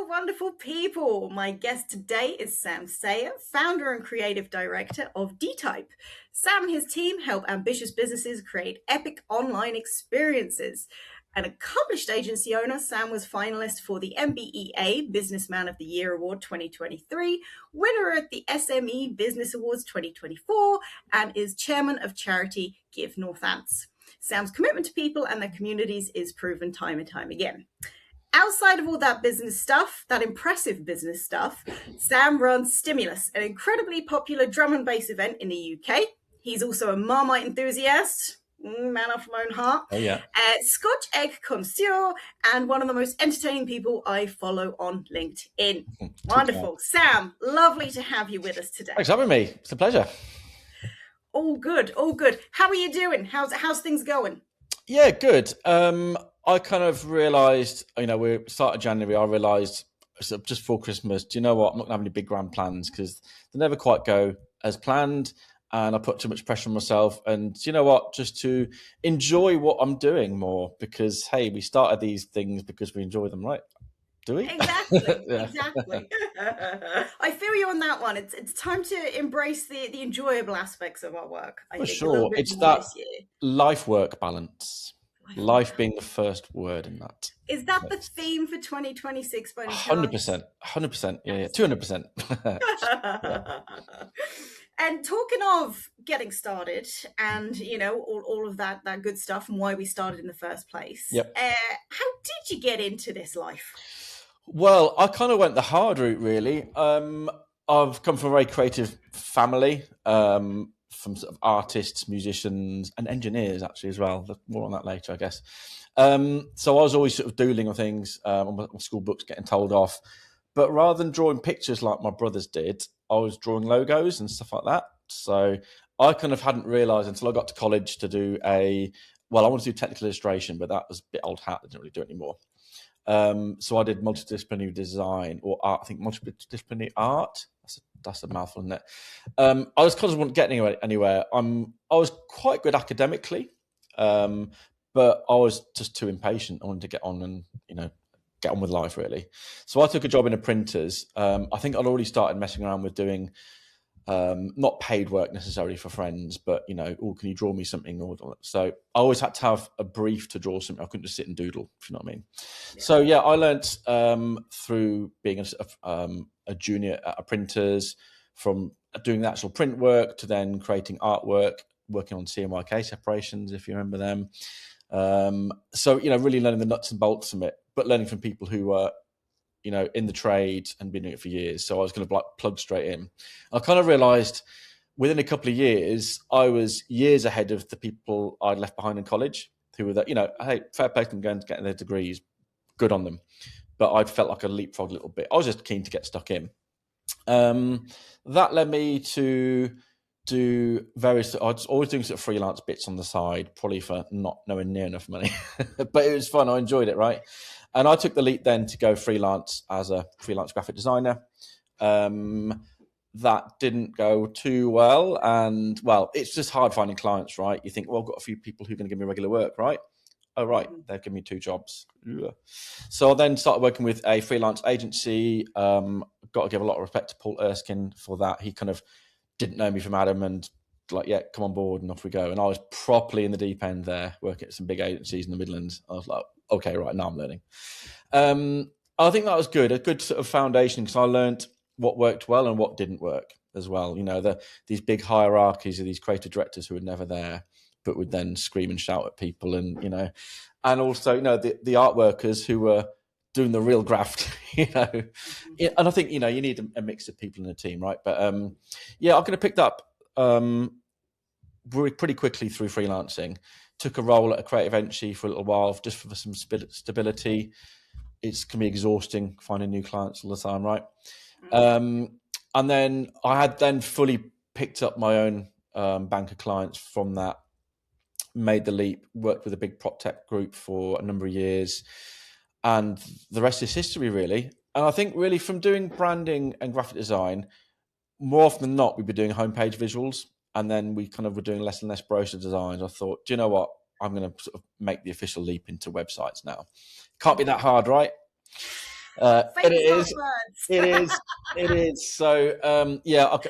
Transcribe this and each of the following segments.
wonderful people. My guest today is Sam Sayer, founder and creative director of DeType. Sam and his team help ambitious businesses create epic online experiences. An accomplished agency owner, Sam was finalist for the MBEA Businessman of the Year Award 2023, winner at the SME Business Awards 2024, and is chairman of charity Give Northants. Sam's commitment to people and their communities is proven time and time again. Outside of all that business stuff, that impressive business stuff, Sam runs Stimulus, an incredibly popular drum and bass event in the UK. He's also a Marmite enthusiast, man after my own heart. Oh, yeah. Scotch egg connoisseur, and one of the most entertaining people I follow on LinkedIn. Wonderful. Sam, lovely to have you with us today. Thanks for having me. It's a pleasure. All good, all good. How are you doing? How's things going? Yeah, good. I kind of realised, we started January, I realised just before Christmas, do you know what? I'm not going to have any big grand plans because they never quite go as planned. And I put too much pressure on myself. And do you know what? Just to enjoy what I'm doing more because, hey, we started these things because we enjoy them, right? Do we? Exactly. Exactly. I feel you on that one. It's time to embrace the enjoyable aspects of our work. For sure. It's that life-work balance. Life being the first word in that. Is that the theme for 2026 by any chance? 100%. Yeah, 200%. Yeah. And talking of getting started and, all of that good stuff and why we started in the first place. Yep. How did you get into this life? Well, I kind of went the hard route, really. I've come from a very creative family, from sort of artists, musicians, and engineers, actually, as well. More on that later, I guess. So I was always sort of doodling on things on my school books, getting told off. But rather than drawing pictures like my brothers did, I was drawing logos and stuff like that. So I kind of hadn't realised until I got to college to do I wanted to do technical illustration, but that was a bit old hat. I didn't really do it anymore. So I did multidisciplinary design or art. I think multidisciplinary art. That's a mouthful, isn't it? I was kind of wasn't getting anywhere. I was quite good academically, but I was just too impatient. I wanted to get on and get on with life, really. So I took a job in a printers. I think I'd already started messing around with doing not paid work necessarily for friends, but can you draw me something? So I always had to have a brief to draw something. I couldn't just sit and doodle, if you know what I mean. Yeah. So yeah, I learnt through being a junior at a printers, from doing the actual print work to then creating artwork, working on CMYK separations, if you remember them. So really learning the nuts and bolts from it, but learning from people who were in the trade and been doing it for years. So I was going to plug straight in. I kind of realised within a couple of years, I was years ahead of the people I'd left behind in college who were that, hey, fair play to them going to get their degrees, good on them. But I felt like I leapfrogged a little bit. I was just keen to get stuck in. That led me to do various, I was always doing sort of freelance bits on the side, probably for not knowing near enough money, but it was fun. I enjoyed it, right? And I took the leap then to go freelance as a freelance graphic designer. That didn't go too well. And it's just hard finding clients, right? You think, I've got a few people who are going to give me regular work, right? Oh, right. They've given me 2 jobs. Ugh. So I then started working with a freelance agency. Got to give a lot of respect to Paul Erskine for that. He kind of didn't know me from Adam and come on board and off we go. And I was properly in the deep end there, working at some big agencies in the Midlands. I was like, okay, right, now I'm learning. I think that was good, a good sort of foundation, because I learned what worked well and what didn't work as well. These big hierarchies of these creative directors who were never there, but would then scream and shout at people, and and also the art workers who were doing the real graft, And I think you need a mix of people in a team, right? But I could have picked up pretty quickly through freelancing. Took a role at a creative agency for a little while, just for some stability. It can be exhausting finding new clients all the time, right? And then I had fully picked up my own bank of clients from that, made the leap, worked with a big prop tech group for a number of years, and the rest is history, really. And I think really from doing branding and graphic design, more often than not, we'd be doing homepage visuals. And then we kind of were doing less and less brochure designs. I thought, do you know what? I'm going to sort of make the official leap into websites now. Can't be that hard, right? And it Famous last is. It words. is. It is. So,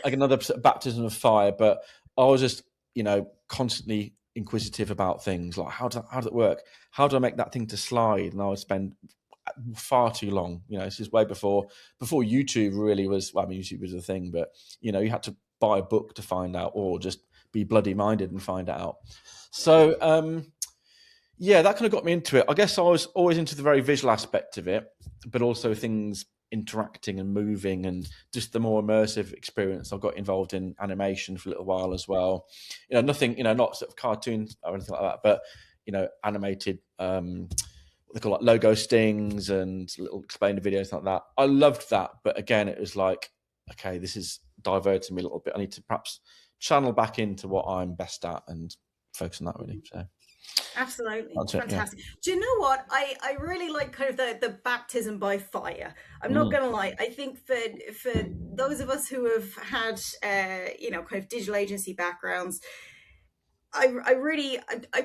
another sort of baptism of fire. But I was just, constantly inquisitive about things like how does it work? How do I make that thing to slide? And I would spend far too long. This is way before YouTube really was. Well, I mean, YouTube was a thing, but you had to buy a book to find out, or just be bloody minded and find out. So, that kind of got me into it. I guess I was always into the very visual aspect of it, but also things interacting and moving and just the more immersive experience. I got involved in animation for a little while as well. Nothing, not sort of cartoons or anything like that, but animated what they call like logo stings and little explainer videos like that. I loved that, but again, it was like, okay, this is diverting me a little bit. I need to perhaps channel back into what I'm best at and focus on that really. So Absolutely. that's it, Fantastic. Do you know what? I really like kind of the baptism by fire. I'm not going to lie. I think for those of us who have had, kind of digital agency backgrounds, I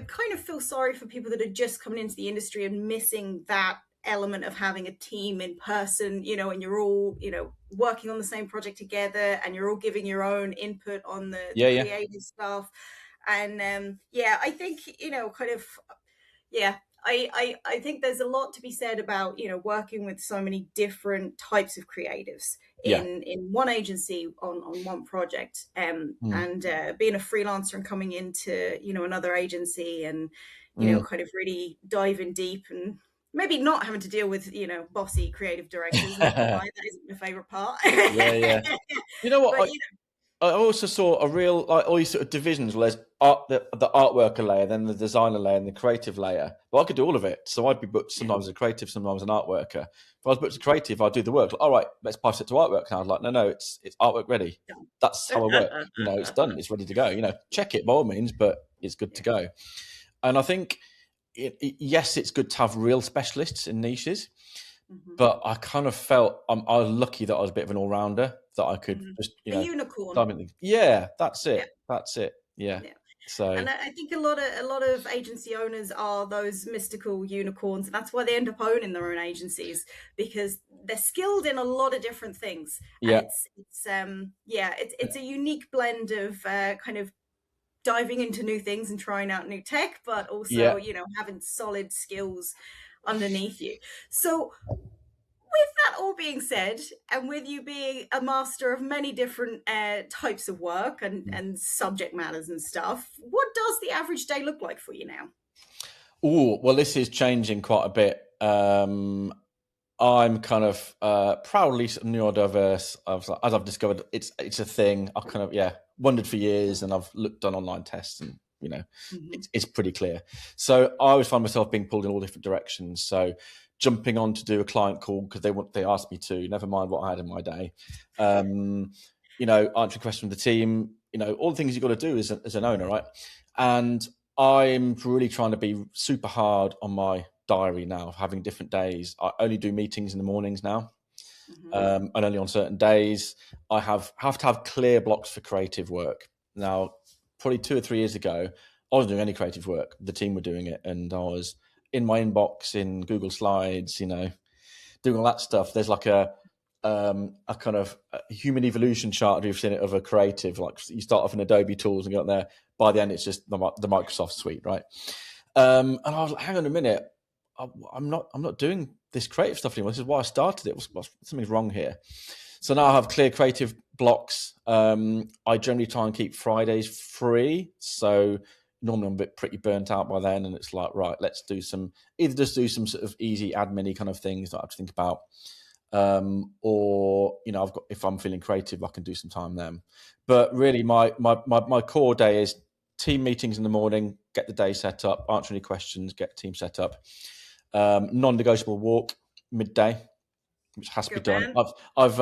kind of feel sorry for people that are just coming into the industry and missing that element of having a team in person, and you're all, working on the same project together and you're all giving your own input on the creative stuff. And I think, kind of, I think there's a lot to be said about, working with so many different types of creatives in one agency on one project, and being a freelancer and coming into, another agency and, kind of really diving deep and maybe not having to deal with, bossy creative directors. Not gonna lie, that isn't my favorite part. You know what? But, I also saw a real, like, all these sort of divisions where there's the artworker layer, then the designer layer, and the creative layer. Well, I could do all of it. So I'd be booked sometimes as a creative, sometimes an artworker. If I was booked as a creative, I'd do the work. Like, all right, let's pass it to artwork. And I was like, no, it's artwork ready. That's how I work. It's done. It's ready to go. Check it by all means, but it's good to go. And I think, yes, it's good to have real specialists in niches. But I kind of felt I was lucky that I was a bit of an all-rounder, that I could just, a unicorn. That's it. That's it. Yeah. So, and I think a lot of agency owners are those mystical unicorns, and that's why they end up owning their own agencies, because they're skilled in a lot of different things. And it's a unique blend of kind of diving into new things and trying out new tech, but also having solid skills underneath you. So with that all being said, and with you being a master of many different types of work and subject matters and stuff, what does the average day look like for you now? Oh, well, this is changing quite a bit. I'm kind of proudly neurodiverse. As I've discovered, it's a thing. I've kind of wondered for years, and I've looked on online tests, and it's pretty clear. So I always find myself being pulled in all different directions. So jumping on to do a client call because they asked me to. Never mind what I had in my day. Answering questions from the team. All the things you've got to do as an owner, right? And I'm really trying to be super hard on my diary now, having different days. I only do meetings in the mornings now, and only on certain days. I have to have clear blocks for creative work. Now, probably 2 or 3 years ago, I wasn't doing any creative work. The team were doing it, and I was in my inbox in Google Slides, doing all that stuff. There's like a kind of human evolution chart, if you've seen it, of a creative. Like, you start off in Adobe tools and get there. By the end, it's just the Microsoft suite, right? And I was like, hang on a minute, I'm not doing this creative stuff anymore. This is why I started it. Something's wrong here. So now I have clear creative blocks. I generally try and keep Fridays free. So normally I'm pretty burnt out by then, and it's like, right, let's do some sort of easy admin-y kind of things that I have to think about. Or if I'm feeling creative, I can do some time then. But really, my core day is team meetings in the morning, get the day set up, answer any questions, get the team set up. Non-negotiable walk midday, which has to be done. I've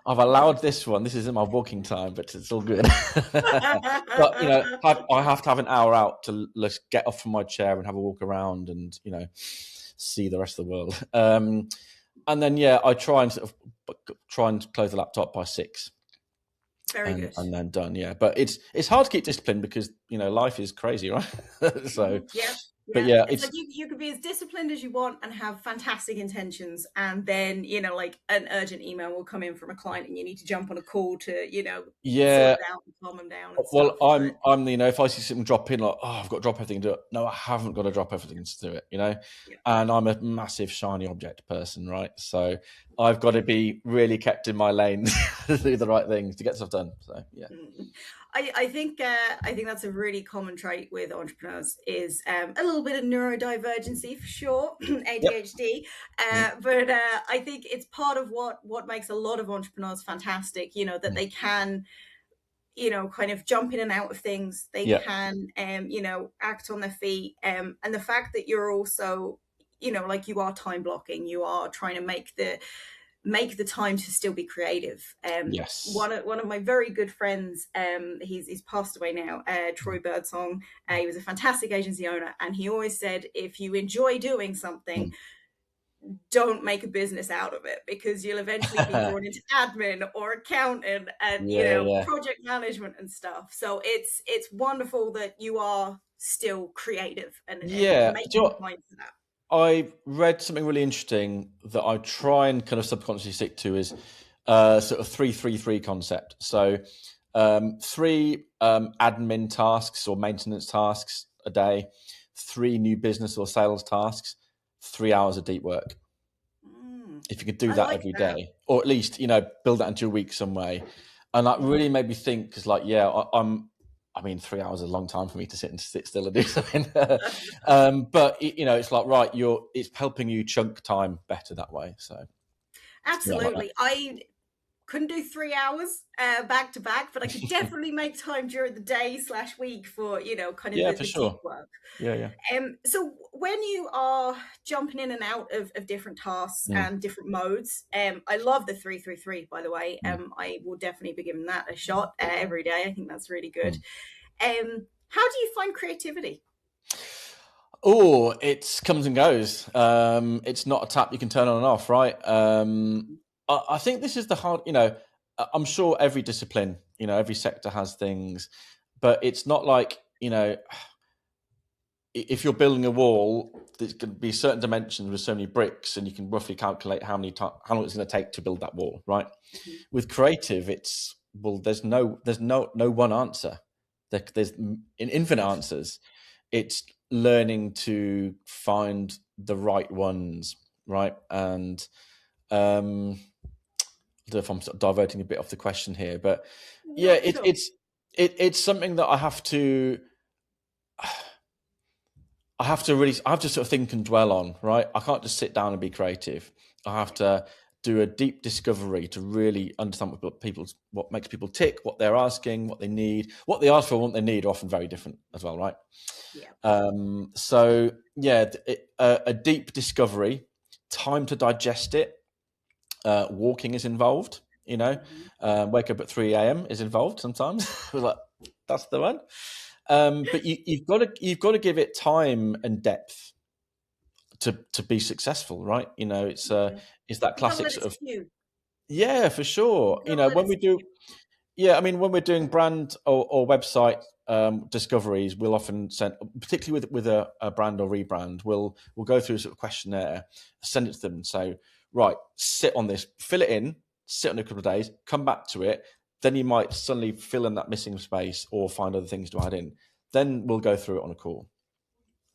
allowed this one. This isn't my walking time, but it's all good. But I have to have an hour out to get off from my chair and have a walk around and see the rest of the world. And then I try and close the laptop by 6. Very good. And then done. Yeah, but it's hard to keep discipline because life is crazy, right? So But Yeah, yeah, it's like you could be as disciplined as you want and have fantastic intentions, and then like an urgent email will come in from a client, and you need to jump on a call to sort yeah. it out and calm them down and Well, stuff. So I'm if I see something drop in, like, oh, I've got to drop everything to do it. No, I haven't got to drop everything to do it. yeah, And I'm a massive shiny object person, right? So I've got to be really kept in my lane to do the right things to get stuff done. So yeah. mm. I think that's a really common trait with entrepreneurs is a little bit of neurodivergency for sure, Yep. ADHD. Mm, But I think it's part of what makes a lot of entrepreneurs fantastic. That mm. they can kind of jump in and out of things. They Yeah. can, act on their feet. And the fact that you're also, like you are time blocking, you are trying to make the time to still be creative. Yes. One of my very good friends, he's passed away now, Troy Birdsong. He was a fantastic agency owner, and he always said, if you enjoy doing something, Mm. don't make a business out of it, because you'll eventually be drawn into admin or accounting and Yeah, yeah. project management and stuff. So it's wonderful that you are still creative and Yeah. Do you know making what? time for that. I read something really interesting that I try and kind of subconsciously stick to is sort of 3-3-3 concept. So three admin tasks or maintenance tasks a day, 3 new business or sales tasks, 3 hours of deep work. If you could do I that like every that. day, or at least build that into your week some way, and that really made me think, because like I mean, 3 hours is a long time for me to sit still and do something. But it's like, right, it's helping you chunk time better that way. So yeah, I like that. Absolutely. I couldn't do 3 hours back to back, but I could definitely make time during the day/week for kind of Yeah, the for deep sure. work. Yeah, yeah. So when you are jumping in and out of different tasks Mm, and different modes, I love the 3-3-3, by the way. mm, I will definitely be giving that a shot every day. I think that's really good. mm. How do you find creativity? Oh, it comes and goes. It's not a tap you can turn on and off, right? I think this is the hard. I'm sure every discipline, every sector has things, but it's not like if you're building a wall, there's going to be certain dimensions with so many bricks, and you can roughly calculate how long it's going to take to build that wall, right? Mhm. With creative, there's no one answer. There's infinite answers. It's learning to find the right ones, right? And I don't know if I'm sort of diverting a bit off the question here, but yeah, Not at all. it's something that I have to sort of think and dwell on, right? I can't just sit down and be creative. I have to do a deep discovery to really understand what makes people tick, what they're asking, what they need, what they ask for, and what they need are often very different as well, right? Yeah. So yeah, a deep discovery, time to digest it. Walking is involved. Wake up at 3 a.m. is involved sometimes. Like, that's the one. But you've got to give it time and depth to be succcessful, right? It's that You've got to classic let it sort of, spew. yeah, for sure. You've got to let When it we do, spew. yeah, I mean, when we're doing brand or website discoveries, we'll often send, particularly with a brand or rebrand, we'll go through a sort of questionnaire, send it to them, and say, right, sit on this, fill it in, sit on it a couple of days, come back to it. Then you might suddenly fill in that missing space or find other things to add in. Then we'll go through it on a call.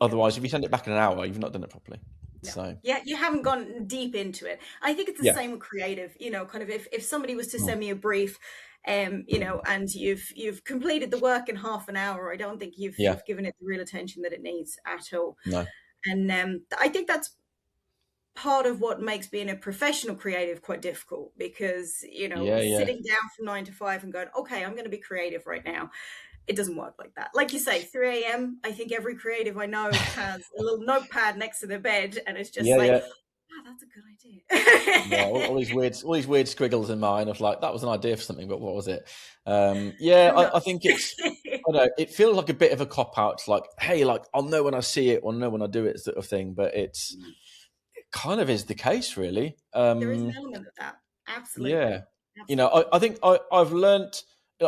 Yeah. Otherwise, if you send it back in an hour, you've not done it properly. No. So Yeah, you haven't gone deep into it. I think it's the yeah. same with creative, kind of if somebody was to Mm. send me a brief, and you've completed the work in half an hour, I don't think you've Yeah. given it the real attention that it needs at all. No. And I think that's part of what makes being a professional creative quite difficult, because Yeah, yeah. sitting down from 9 to 5 and going, okay, I'm going to be creative right now, it doesn't work like that. Like you say, 3 a.m., I think every creative I know has a little notepad next to their bed, and it's just Yeah, like, yeah. wow, that's a good Yeah, idea. all these weird squiggles in mine of like, that was an idea for something, but what was it? Yeah, Who I knows? think I don't know, it feels like a bit of a cop out. It's like, hey, like I'll know when I see it or know when I do it, sort of thing. But it kind of is the case, really. There is an element of that. Yeah, Absolutely. Absolutely. I think I've learnt.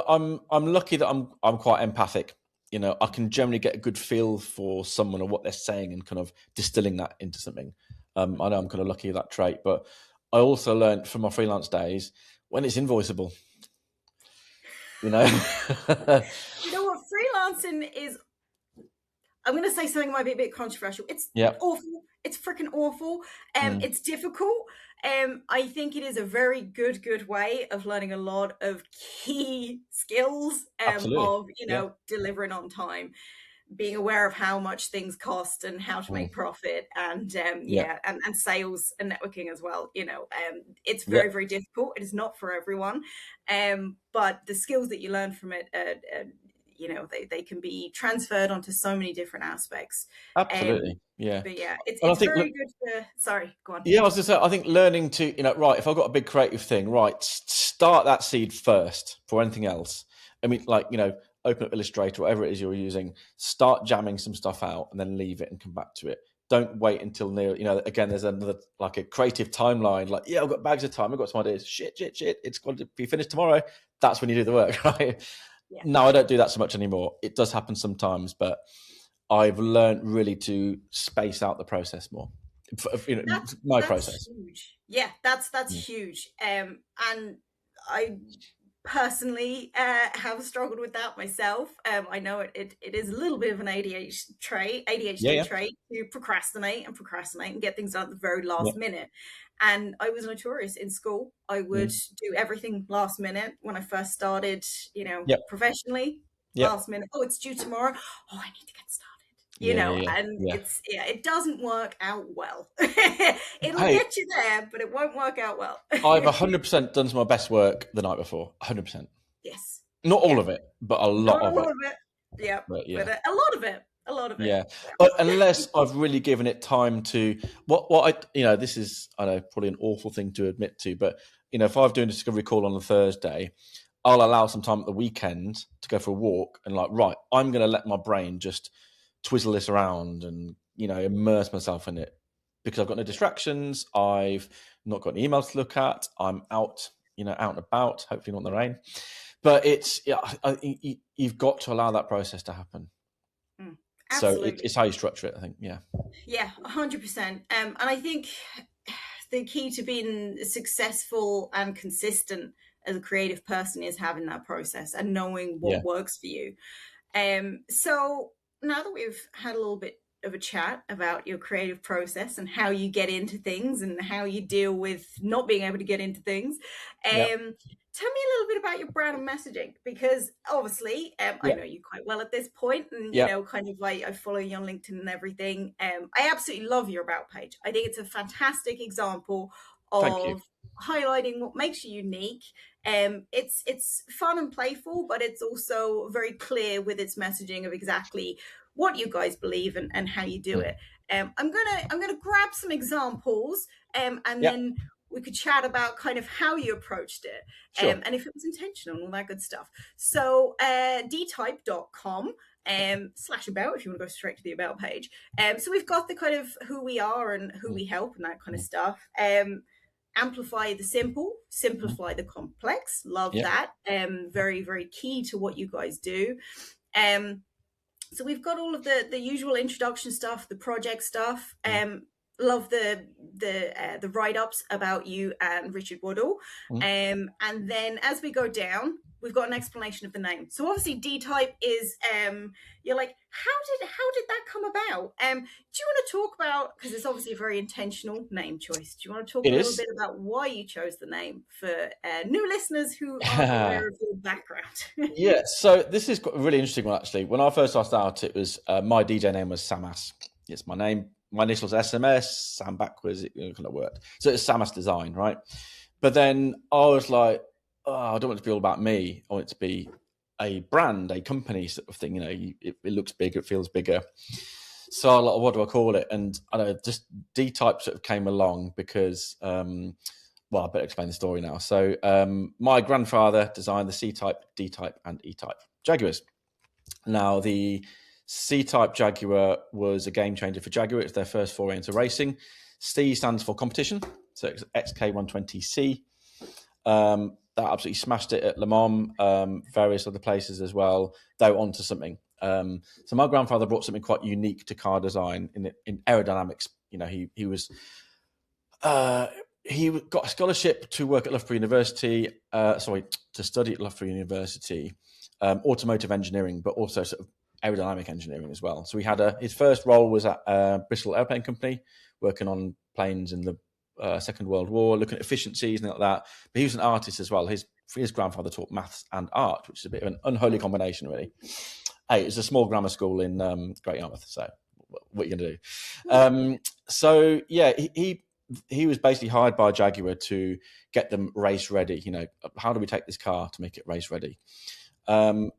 I'm lucky that I'm quite empathic. I can generally get a good feel for someone or what they're saying and kind of distilling that into something. I know I'm kind of lucky with that trait, but I also learned from my freelance days when it's invoiceable. You know what? Freelancing is, I'm going to say something that might be a bit controversial. It's awful. It's freaking awful. It's difficult. I think it is a very good way of learning a lot of key skills of, delivering on time, being aware of how much things cost and how to make profit, and and sales and networking as well. It's very difficult. It is not for everyone. But the skills that you learn from it, they can be transferred onto so many different aspects. Absolutely. But yeah, it's very good for, sorry, go on. Yeah, I was going to say, I think learning to, right, if I've got a big creative thing, right, start that seed first for anything else. I mean, like, open up Illustrator, whatever it is you're using, start jamming some stuff out and then leave it and come back to it. Don't wait until near, again, there's another, like a creative timeline, like, I've got bags of time, I've got some ideas, shit, it's got to be finished tomorrow. That's when you do the work, right? Yeah. No, I don't do that so much anymore. It does happen sometimes, but I've learned really to space out the process more. That's process. Huge. Yeah, that's huge. And I personally have struggled with that myself. I know it is a little bit of an ADHD trait to procrastinate and get things done at the very last minute. And I was notorious in school. I would do everything last minute when I first started, professionally. Last minute. Oh, it's due tomorrow. Oh, I need to get started. It doesn't work out well. It'll get you there, but it won't work out well. I've 100% done some of my best work the night before. 100%. Yes. Not all of it, but a lot of it. Yeah. But a lot of it. A lot of it. Yeah. But unless I've really given it time to this is, I know, probably an awful thing to admit to, but if I'm doing a discovery call on a Thursday, I'll allow some time at the weekend to go for a walk and I'm going to let my brain just twizzle this around and, immerse myself in it because I've got no distractions. I've not got any emails to look at. I'm out and about, hopefully not in the rain. But you've got to allow that process to happen. So it's how you structure it, I think. Yeah. Yeah, 100%. And I think the key to being successful and consistent as a creative person is having that process and knowing what works for you. So now that we've had a little bit of a chat about your creative process and how you get into things and how you deal with not being able to get into things, tell me a little bit about your brand and messaging, because obviously I know you quite well at this point, and kind of I follow you on LinkedIn and everything. I absolutely love your about page. I think it's a fantastic example of highlighting what makes you unique. It's fun and playful, but it's also very clear with its messaging of exactly what you guys believe and how you do it. I'm gonna grab some examples and then we could chat about kind of how you approached it, and if it was intentional and all that good stuff. So DeType.com /about, if you want to go straight to the about page. So we've got the kind of who we are and who we help and that kind of stuff. Amplify the simple, simplify the complex. Love that. Very, very key to what you guys do. So we've got all of the usual introduction stuff, the project stuff. Love the write-ups about you and Richard Woodall. And then as we go down, we've got an explanation of the name. So obviously DeType is you're like, how did that come about? Do you want to talk about, because it's obviously a very intentional name choice, do you want to talk a little bit about why you chose the name for new listeners who aren't aware of your background? Yeah, so this is a really interesting one actually. When I first started out, it was my DJ name was Samas. It's my name. My initials SMS, Sam backwards, it kind of worked. So it's Samas Design, right? But then I was like, I don't want it to be all about me. I want it to be a brand, a company sort of thing. It looks big, it feels bigger. So I was like, what do I call it? And I don't know, just DeType sort of came along because, I better explain the story now. So my grandfather designed the C-Type, D-Type, and E-Type Jaguars. Now the C-Type Jaguar was a game changer for Jaguar. It's their first foray into racing. C stands for competition, so it's XK120C. That absolutely smashed it at Le Mans, various other places as well. They were onto something. So my grandfather brought something quite unique to car design in aerodynamics. He was he got a scholarship to work at Loughborough University. To study at Loughborough University, automotive engineering, but also sort of aerodynamic engineering as well. So his first role was at Bristol Airplane Company, working on planes in the Second World War, looking at efficiencies and like that. But he was an artist as well. His grandfather taught maths and art, which is a bit of an unholy combination, really. Hey, it's a small grammar school in Great Yarmouth. So what are you going to do? So yeah, he was basically hired by Jaguar to get them race ready. How do we take this car to make it race ready? So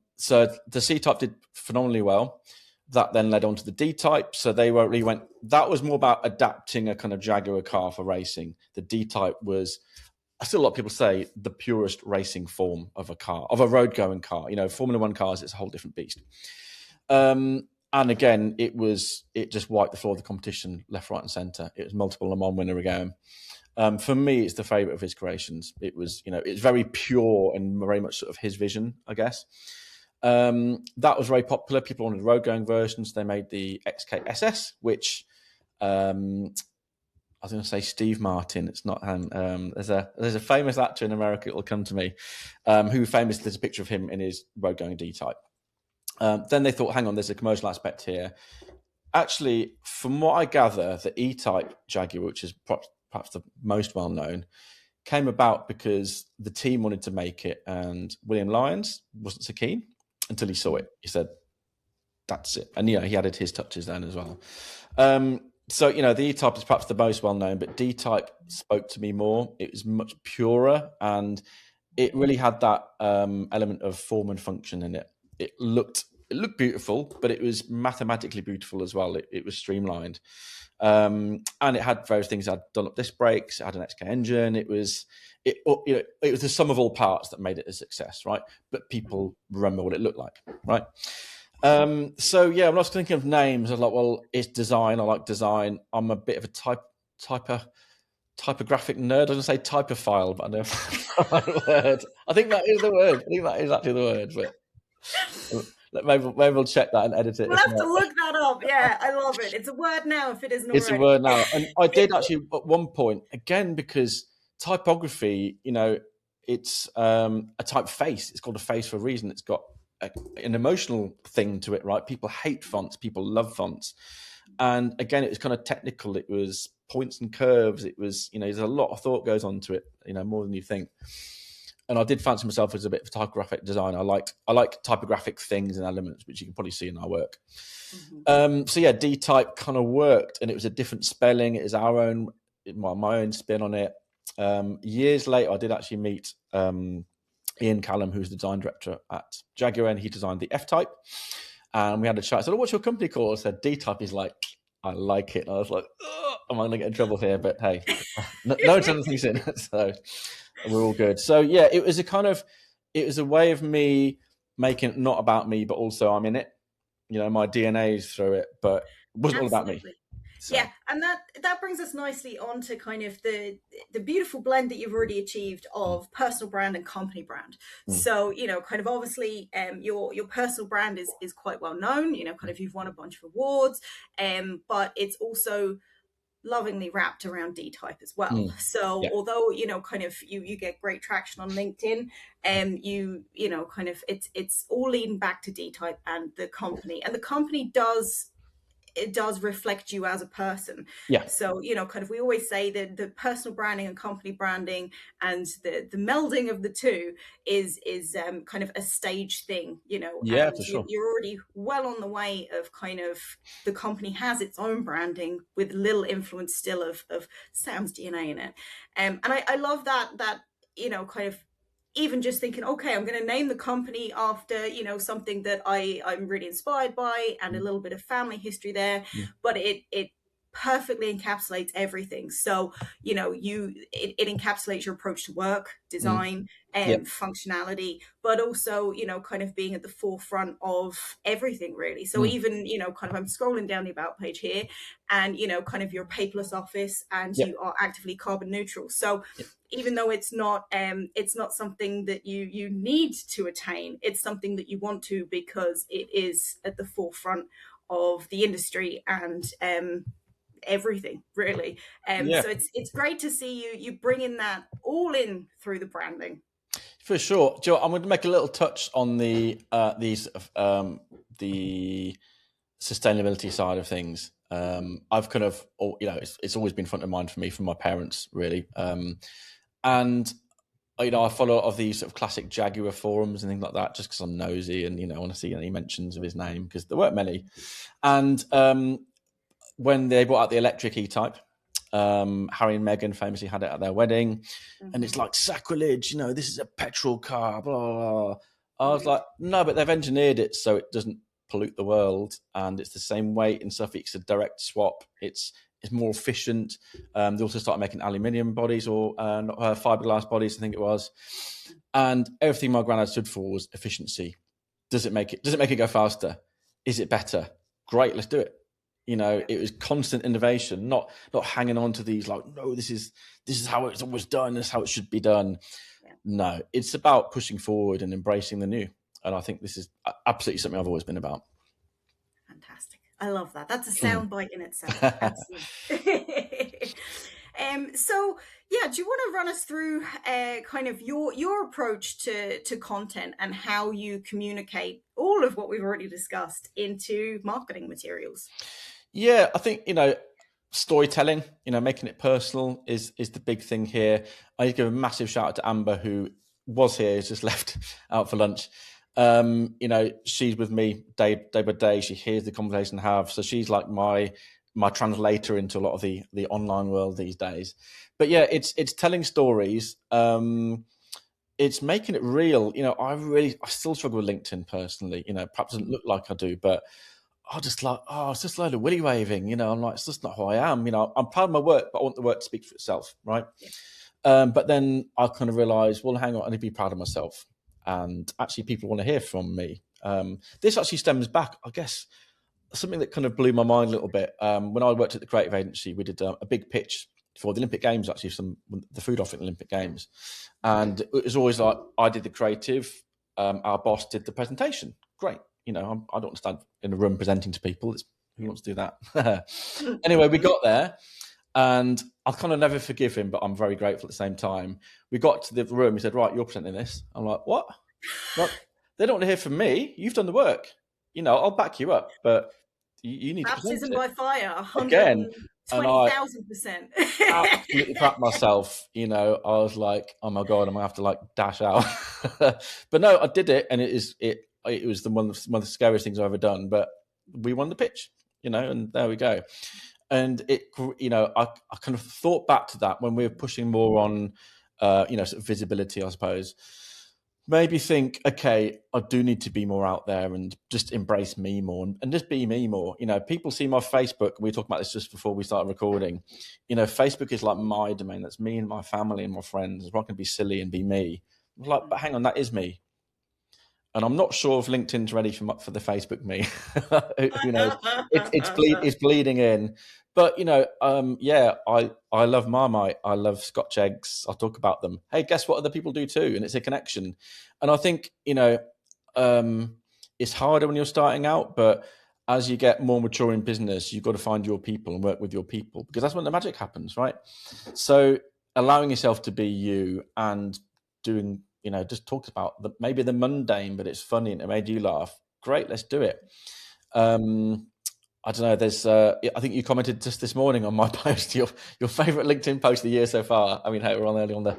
the C-Type did phenomenally well. That then led on to the D-Type. So that was more about adapting a kind of Jaguar car for racing. The D-Type was, still a lot of people say, the purest racing form of a car, of a road-going car. Formula One cars, it's a whole different beast. And again, it just wiped the floor of the competition, left, right, and centre. It was multiple Le Mans winner again. For me, it's the favourite of his creations. It was, it's very pure and very much sort of his vision, I guess. That was very popular. People wanted road-going versions. They made the XKSS, which I was going to say Steve Martin. It's not. There's a famous actor in America. It will come to me. Who famously, there's a picture of him in his road-going D-Type. Then they thought, hang on, there's a commercial aspect here. Actually, from what I gather, the E-Type Jaguar, which is perhaps the most well-known, came about because the team wanted to make it, and William Lyons wasn't so keen until he saw it. He said, that's it. And, he added his touches then as well. So, the E-Type is perhaps the most well-known, but D-Type spoke to me more. It was much purer, and it really had that element of form and function in it. It looked beautiful, but it was mathematically beautiful as well. It was streamlined. And it had various things. It had Dunlop disc brakes. It had an XK engine. It was the sum of all parts that made it a success, right? But people remember what it looked like, right? So yeah, when I was thinking of names, I was like, well, it's design. I like design. I'm a bit of a typographic nerd. I was going to say typophile, but I don't know the word. I think that is the word. I think that is actually the word. But maybe we'll check that and edit it. We'll have to look that up. Yeah, I love it. It's a word now if it isn't already. It's a word now. And I did actually at one point, again, because typography, it's a typeface. It's called a face for a reason. It's got an emotional thing to it, right? People hate fonts. People love fonts. And again, it was kind of technical. It was points and curves. It was, there's a lot of thought goes on to it, more than you think. And I did fancy myself as a bit of a typographic designer. I like typographic things and elements, which you can probably see in our work. Mm-hmm. So yeah, D-Type kind of worked, and it was a different spelling. It is my own spin on it. Years later, I did actually meet Ian Callum, who's the design director at Jaguar, and he designed the F-Type. And we had a chat. I said, what's your company called? I said, D-Type. He's like, I like it. And I was like, am I going to get in trouble here? But hey, no one's done anything since. So we're all good. So yeah, it was a way of me making it not about me, but also I'm in it. My DNA is through it, but it wasn't all about me. So. Yeah, and that brings us nicely on to kind of the beautiful blend that you've already achieved of personal brand and company brand. So, kind of obviously your personal brand is quite well known, kind of you've won a bunch of awards, but it's also lovingly wrapped around D-Type as well. So yeah. Although, kind of you get great traction on LinkedIn, kind of it's all leading back to D-Type and the company does reflect you as a person. Yeah. So, kind of we always say that the personal branding and company branding and the melding of the two is kind of a stage thing, Yeah, and for sure. You're already well on the way of kind of the company has its own branding with little influence still of Sam's DNA in it. And I love that, kind of even just thinking, okay, I'm going to name the company after, something that I'm really inspired by and a little bit of family history there. But it perfectly encapsulates everything. So, it encapsulates your approach to work, design, Yep. functionality, but also, kind of being at the forefront of everything really. So even, kind of I'm scrolling down the about page here, and, kind of your paperless office, and Yep. you are actively carbon neutral. So even though it's not something that you need to attain, it's something that you want to, because it is at the forefront of the industry and everything really. Yeah. So it's great to see you bringing that all in through the branding. For sure, Joe. I'm going to make a little touch on the sustainability side of things. I've kind of, it's always been front of mind for me from my parents, really. And I follow a lot of these sort of classic Jaguar forums and things like that, just because I'm nosy and I want to see any mentions of his name, because there weren't many. And when they brought out the electric E-Type, Harry and Meghan famously had it at their wedding, and it's like sacrilege. This is a petrol car. Blah, blah, blah. I was like, no, but they've engineered it so it doesn't pollute the world, and it's the same weight and stuff. It's a direct swap. It's more efficient. They also started making aluminium bodies, or fiberglass bodies, I think it was. And everything my granddad stood for was efficiency. Does it make it go faster? Is it better? Great, let's do it. It was constant innovation, not hanging on to these like, no, this is how it's always done, this is how it should be done. Yeah. No, it's about pushing forward and embracing the new. And I think this is absolutely something I've always been about. Fantastic. I love that. That's a sound bite in itself. So yeah, do you want to run us through kind of your approach to content and how you communicate all of what we've already discussed into marketing materials? Yeah, I think, storytelling, making it personal is the big thing here. I give a massive shout out to Amber, who was here, just left out for lunch. She's with me day by day. She hears the conversation I have. So she's like my translator into a lot of the online world these days. But yeah, it's telling stories. It's making it real. I still struggle with LinkedIn personally. Perhaps it doesn't look like I do, but I just like, it's just a load of willy waving. I'm like, it's just not who I am. I'm proud of my work, but I want the work to speak for itself, right? Yeah. But then I kind of realised, well, hang on, I need to be proud of myself, and actually, people want to hear from me. This actually stems back, I guess, something that kind of blew my mind a little bit. When I worked at the creative agency, we did a big pitch for the Olympic Games, actually, the food offering Olympic Games, and it was always like, I did the creative, our boss did the presentation. Great. I don't stand in a room presenting to people. Who wants to do that? Anyway, we got there, and I'll kind of never forgive him, but I'm very grateful at the same time. We got to the room. He said, right, you're presenting this. I'm like, what? Well, they don't want to hear from me. You've done the work. I'll back you up, but you need to present it. Baptism by fire, again. 20,000%. Absolutely crapped myself. I was like, oh my God, I'm going to have to like dash out. But no, I did it, and it was one of the scariest things I've ever done, but we won the pitch, and there we go. And I kind of thought back to that when we were pushing more on, sort of visibility, I suppose. Maybe think, okay, I do need to be more out there and just embrace me more and just be me more. People see my Facebook. We were talking about this just before we started recording. Facebook is like my domain. That's me and my family and my friends. I'm not going to be silly and be me. I'm like, but hang on, that is me. And I'm not sure if LinkedIn's ready for the Facebook me. Who knows? It's bleeding in. But, I love Marmite. I love Scotch eggs. I'll talk about them. Hey, guess what other people do too? And it's a connection. And I think, it's harder when you're starting out, but as you get more mature in business, you've got to find your people and work with your people, because that's when the magic happens, right? So allowing yourself to be you and doing, just talk about maybe the mundane, but it's funny and it made you laugh. Great, let's do it. I don't know. There's, I think you commented just this morning on my post, your favorite LinkedIn post of the year so far. I mean, hey, we're on early on the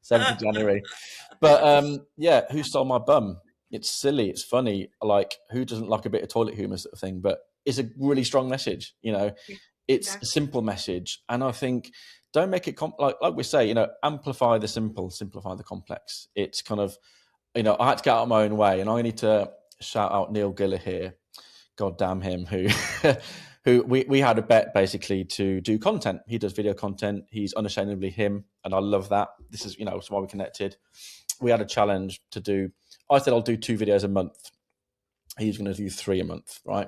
7th of January, but who stole my bum? It's silly, it's funny. Like, who doesn't like a bit of toilet humor sort of thing? But it's a really strong message. It's a simple message, and I think don't make it like we say. Amplify the simple, simplify the complex. It's kind of, I had to get out of my own way, and I need to shout out Neil Giller here. God damn him, who who we had a bet basically to do content. He does video content. He's unashamedly him, and I love that. This is, that's why we connected. We had a challenge to do. I said I'll do 2 videos a month. He's going to do 3 a month, right?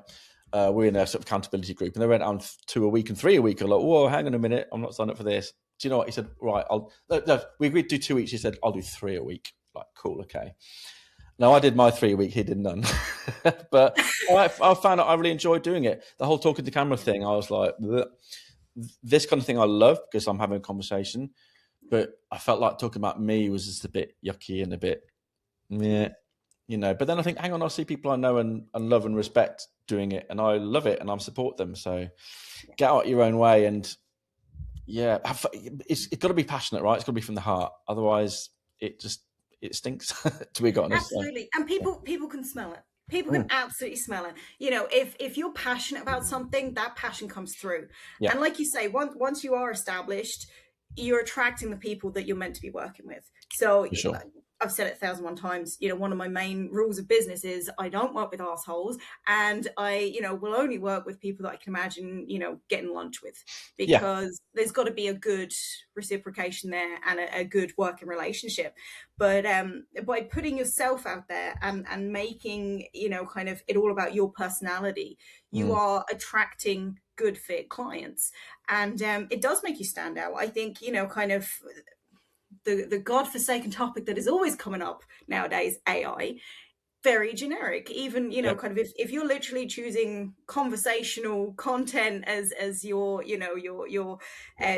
We're in a sort of accountability group, and they went on 2 a week and 3 a week. I'm like, whoa, hang on a minute, I'm not signed up for this. Do you know what? He said, right, we agreed to do 2 each. He said, I'll do 3 a week. Like, cool, okay. Now, I did my 3 a week, he did none. But I found out I really enjoyed doing it. The whole talking to camera thing, I was like, bleh. This kind of thing I love because I'm having a conversation. But I felt like talking about me was just a bit yucky and a bit, yeah, But then I think, hang on, I see people I know and love and respect doing it, and I love it, and I support them. So get out your own way, and it's got to be passionate, right? It's got to be from the heart. Otherwise, it stinks. To be honest, absolutely. And people can smell it. People can absolutely smell it. If you're passionate about something, that passion comes through. Yeah. And like you say, once you are established, you're attracting the people that you're meant to be working with. So For sure. I've said it 1,001 times, one of my main rules of business is I don't work with assholes, and I, will only work with people that I can imagine, getting lunch with, because there's got to be a good reciprocation there and a good working relationship. But by putting yourself out there and making, kind of it all about your personality, you are attracting good fit clients, and it does make you stand out. I think, kind of the godforsaken topic that is always coming up nowadays, AI, very generic. Even kind of if you're literally choosing conversational content as your your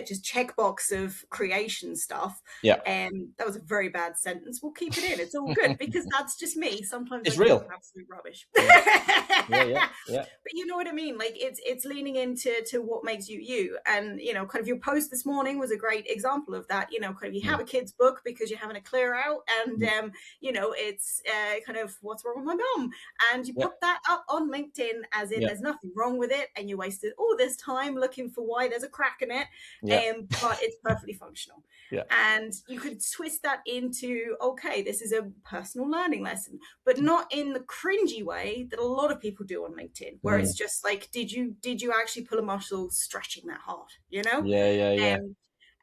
just checkbox of creation stuff, that was a very bad sentence. We'll keep it in, it's all good, because that's just me. Sometimes it's real, absolute rubbish. But you know what I mean, like it's leaning into what makes you. And kind of your post this morning was a great example of that. Kind of you have a kid's book because you're having a clear out, and it's kind of what's wrong with my mum, and you put that up on LinkedIn as in there's nothing wrong with it, and you wasted all this time looking for why there's a crack in it, but it's perfectly functional. And you could twist that into, okay, this is a personal learning lesson, but not in the cringy way that a lot of people do on LinkedIn, where it's just like, did you actually pull a muscle stretching that hard,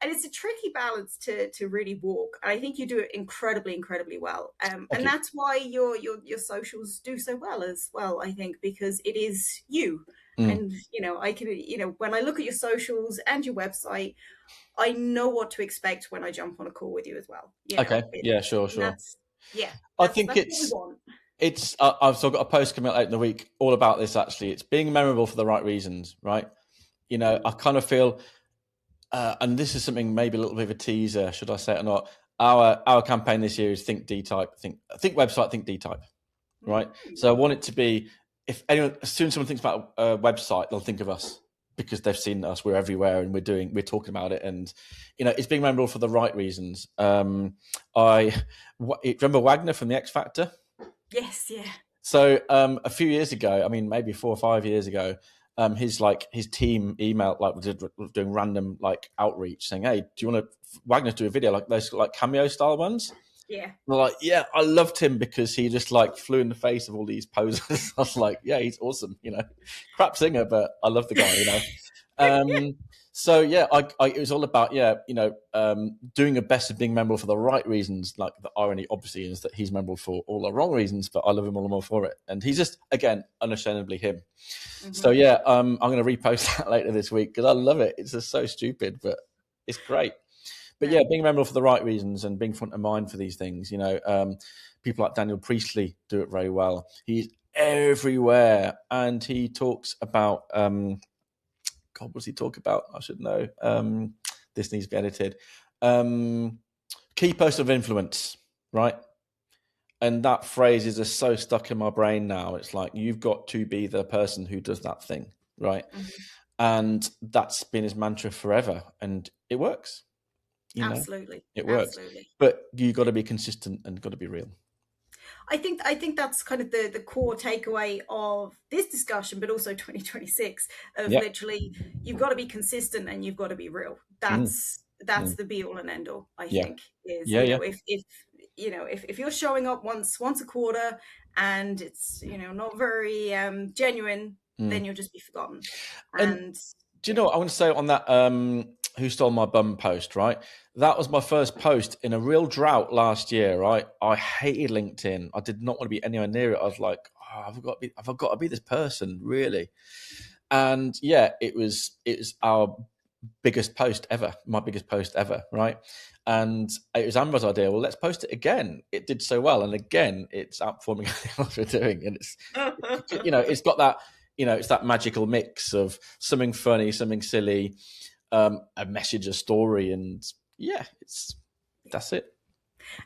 and it's a tricky balance to really walk. And I think you do it incredibly well. And that's why your socials do so well as well, I think, because it is you. And, I can, when I look at your socials and your website, I know what to expect when I jump on a call with you as well. Sure. I think I've still got a post coming out in the week all about this, actually. It's being memorable for the right reasons, right? I kind of feel, and this is something maybe a little bit of a teaser, should I say it or not? Our campaign this year is think DeType, think website, think DeType, right? So I want it to be, as soon as someone thinks about a website, they'll think of us, because they've seen us. We're everywhere, and we're talking about it, and it's being memorable for the right reasons. Remember Wagner from the X Factor? Yes, yeah. So a few years ago, I mean maybe 4 or 5 years ago, his team emailed, was doing random outreach, saying, "Hey, do you want Wagner to do a video like those cameo style ones?" Yeah. We're like, yeah, I loved him because he just flew in the face of all these posers. I was like, yeah, he's awesome, crap singer, but I love the guy, So it was all about doing a best of being memorable for the right reasons. Like, the irony obviously is that he's memorable for all the wrong reasons, but I love him all the more for it, and he's just, again, unashamedly him. So I'm going to repost that later this week because I love it. It's just so stupid, but it's great. But being memorable for the right reasons and being front of mind for these things. People like Daniel Priestley do it very well. He's everywhere, and he talks about God, what does he talk about? I should know. This needs to be edited. Key person of influence, right? And that phrase is just so stuck in my brain now. It's like, you've got to be the person who does that thing, right? And that's been his mantra forever, and it works. Absolutely, it works. Absolutely. But you got to be consistent and got to be real. I think that's kind of the core takeaway of this discussion, but also 2026 of literally, you've got to be consistent and you've got to be real. That's the be all and end all, I think, is if you're showing up once a quarter and it's not very genuine, then you'll just be forgotten. And And do you know what I want to say on that? Who stole my bum post? Right, that was my first post in a real drought last year. Right, I hated LinkedIn. I did not want to be anywhere near it. I was like, oh, have I got to be this person really? And yeah, it was our biggest post ever, my biggest post ever, right? And it was Amber's idea. Well, let's post it again. It did so well, and again, it's outperforming everything else we're doing. And it's it's got that it's that magical mix of something funny, something silly, a message, a story, and yeah, that's it.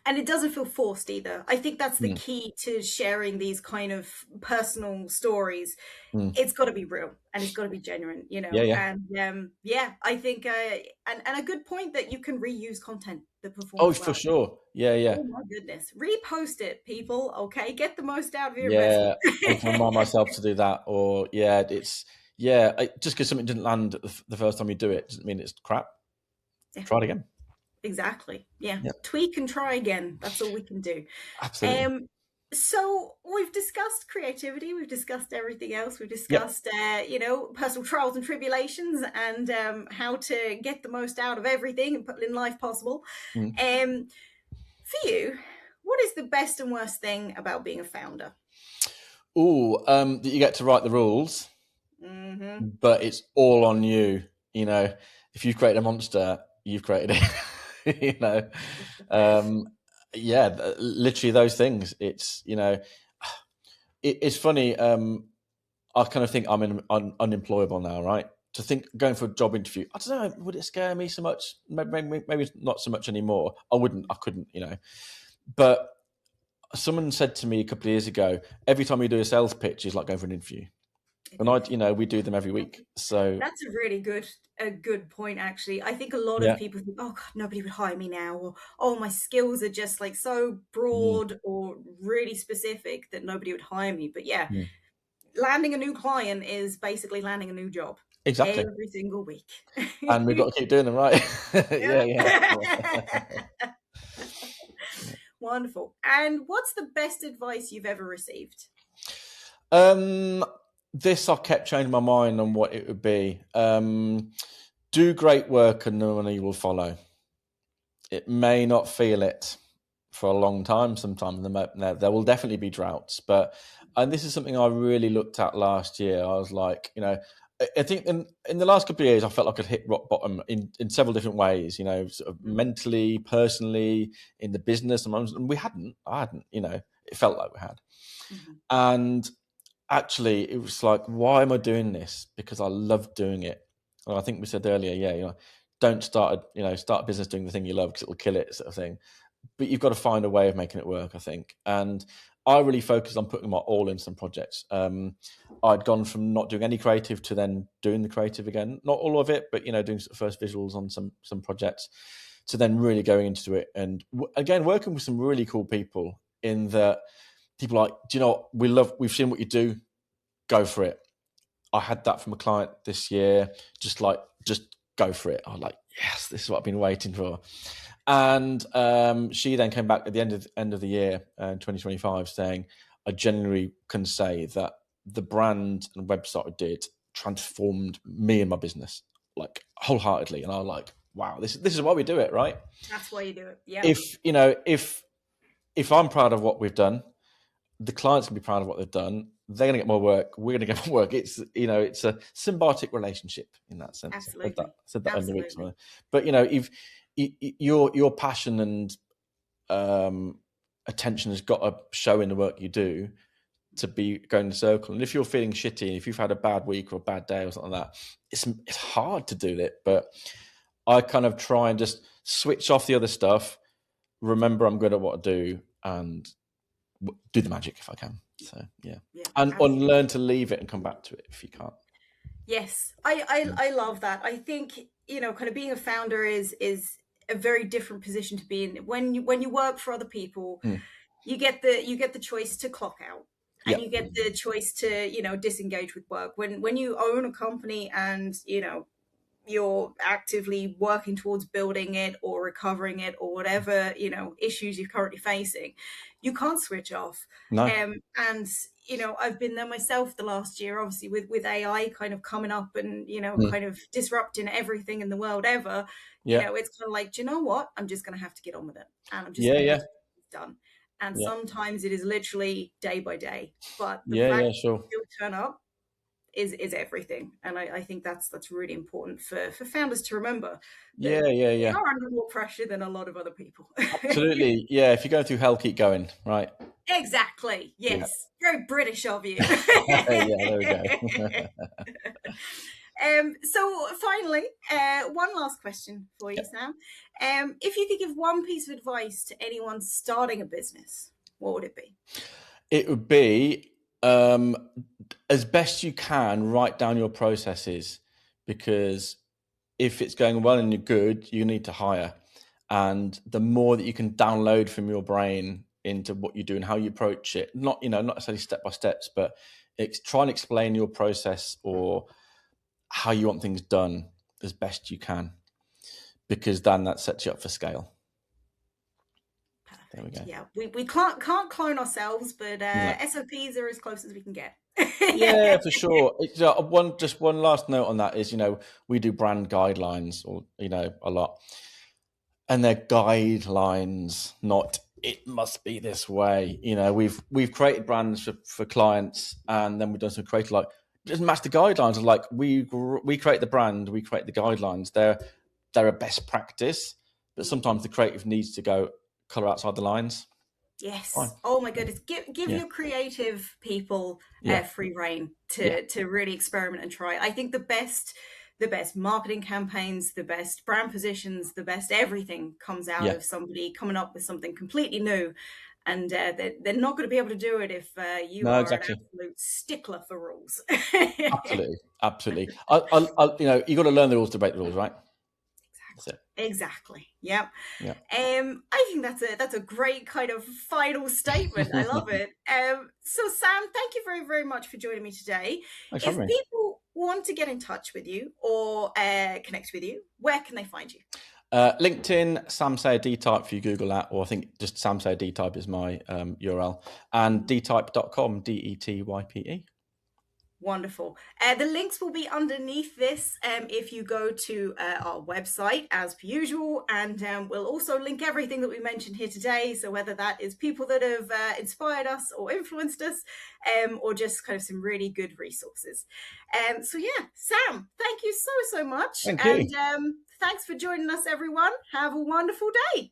And it doesn't feel forced either. I think that's the key to sharing these kind of personal stories. Mm. It's got to be real and it's got to be genuine, Yeah. And I think and a good point that you can reuse content that Oh, performs for well. sure. Yeah. Oh my goodness, repost it, people. Okay, get the most out of your Yeah, investment. I need to remind myself to do that. Or just because something didn't land the first time you do it doesn't mean it's crap. Yeah, Try it again. exactly. Yeah, Yeah, tweak and try again. That's all we can do. absolutely. So we've discussed creativity, we've discussed everything else, we've Yep. discussed personal trials and tribulations, and how to get the most out of everything and put in life possible. Mm. For you, what is the best and worst thing about being a founder? That you get to write the rules, Mm-hmm. but it's all on you. If you've created a monster, you've created it. Literally those things. It's funny. I kind of think I'm unemployable now, right? To think going for a job interview, I don't know, would it scare me so much? Maybe not so much anymore. I couldn't, But someone said to me a couple of years ago, every time you do a sales pitch is like going for an interview. And we do them every week. So That's a good point, actually. I think a lot of yeah. people think, oh God, nobody would hire me now, or oh, my skills are just like so Mm, broad or really specific that nobody would hire me. But yeah, mm. landing a new client is basically landing a new job Exactly. every single week. And we've got to keep doing them right. Yeah. Wonderful. And what's the best advice you've ever received? This I kept changing my mind on what it would be. Do great work and no money will follow. It may not feel it for a long time. Sometimes there will definitely be droughts, and this is something I really looked at last year. I was like, I think in the last couple of years, I felt like I'd hit rock bottom in several different ways, sort of mentally, personally, in the business. And I hadn't, it felt like we had. Mm-hmm. And actually, it was like, why am I doing this? Because I love doing it. And I think we said earlier, don't start a business doing the thing you love because it will kill it, sort of thing. But you've got to find a way of making it work, I think. And I really focused on putting my all in some projects. I'd gone from not doing any creative to then doing the creative again. Not all of it, but doing sort of first visuals on some projects, to then really going into it. And again, working with some really cool people in that people are like, do you know what? We've seen what you do. Go for it. I had that from a client this year. Just go for it. I was like, yes, this is what I've been waiting for. And she then came back at the end of the year, 2025, saying, I genuinely can say that the brand and website I did transformed me and my business, like wholeheartedly. And I was like, wow, this is why we do it, right? That's why you do it. Yeah. If I'm proud of what we've done, the clients can be proud of what they've done. They're going to get more work. We're going to get more work. It's a symbiotic relationship in that sense. Absolutely. I said that Absolutely. in the week. But if your passion and attention has got to show in the work you do to be going in a circle. And if you're feeling shitty, if you've had a bad week or a bad day or something like that, it's hard to do it. But I kind of try and just switch off the other stuff. Remember, I'm good at what I do, and do the magic if I can. So yeah, and learn to leave it and come back to it if you can't. Yes, I love that. I think kind of being a founder is a very different position to be in. When you work for other people, you get the choice to clock out, and you get the choice to disengage with work. When you own a company and you're actively working towards building it or recovering it or whatever issues you're currently facing, you can't switch off. No. And I've been there myself the last year, obviously with AI kind of coming up and, Mm. kind of disrupting everything in the world ever. Yeah. It's kind of like, do you know what? I'm just going to have to get on with it, and I'm just Yeah. going to have Yeah. to get this done. And Yeah. sometimes it is literally day by day, but the Yeah. fact Yeah. that Sure. you still turn up is everything. And I think that's really important for founders to remember, that Yeah. Yeah. they Yeah. are under more pressure than a lot of other people. Absolutely. Yeah. If you're going through hell, keep going. Right. Exactly. Yeah. Yes. Very British of you. Yeah. There we go. So finally, one last question for you, Sam. If you could give one piece of advice to anyone starting a business, what would it be? It would be, as best you can, write down your processes, because if it's going well and you're good, you need to hire. And the more that you can download from your brain into what you do and how you approach it, not necessarily step by steps, but try and explain your process or how you want things done as best you can, because then that sets you up for scale. There we go. Yeah, we can't clone ourselves, but No. SOPs are as close as we can get. Yeah, for sure. One last note on that is, we do brand guidelines, or a lot, and they're guidelines, not it must be this way. We've created brands for clients, and then we've done some creative, like, it doesn't match the guidelines. Like, we create the brand, we create the guidelines. They're a best practice, but sometimes the creative needs to go color outside the lines. Yes. Fine. Oh my goodness. Give Yeah. your creative people Yeah. free reign Yeah. to really experiment and try. I think the best marketing campaigns, the best brand positions, the best everything comes out Yeah. of somebody coming up with something completely new. And they're not going to be able to do it if you No, are exactly. an absolute stickler for rules. Absolutely. You got to learn the rules to break the rules, right? That's it. Exactly. Yep. Yeah. I think that's a great kind of final statement. I love it. So Sam, thank you very, very much for joining me today. Thanks for If having me. people want to get in touch with you or connect with you, where can they find you? LinkedIn, Sam Sayer DeType, if you Google that, or I think just Sam Sayer DeType is my URL, and DeType.com, DETYPE. Wonderful. The links will be underneath this if you go to our website, as per usual, and we'll also link everything that we mentioned here today. So whether that is people that have inspired us or influenced us, or just kind of some really good resources. So yeah, Sam, thank you so much. Thank you. And thanks for joining us, everyone. Have a wonderful day.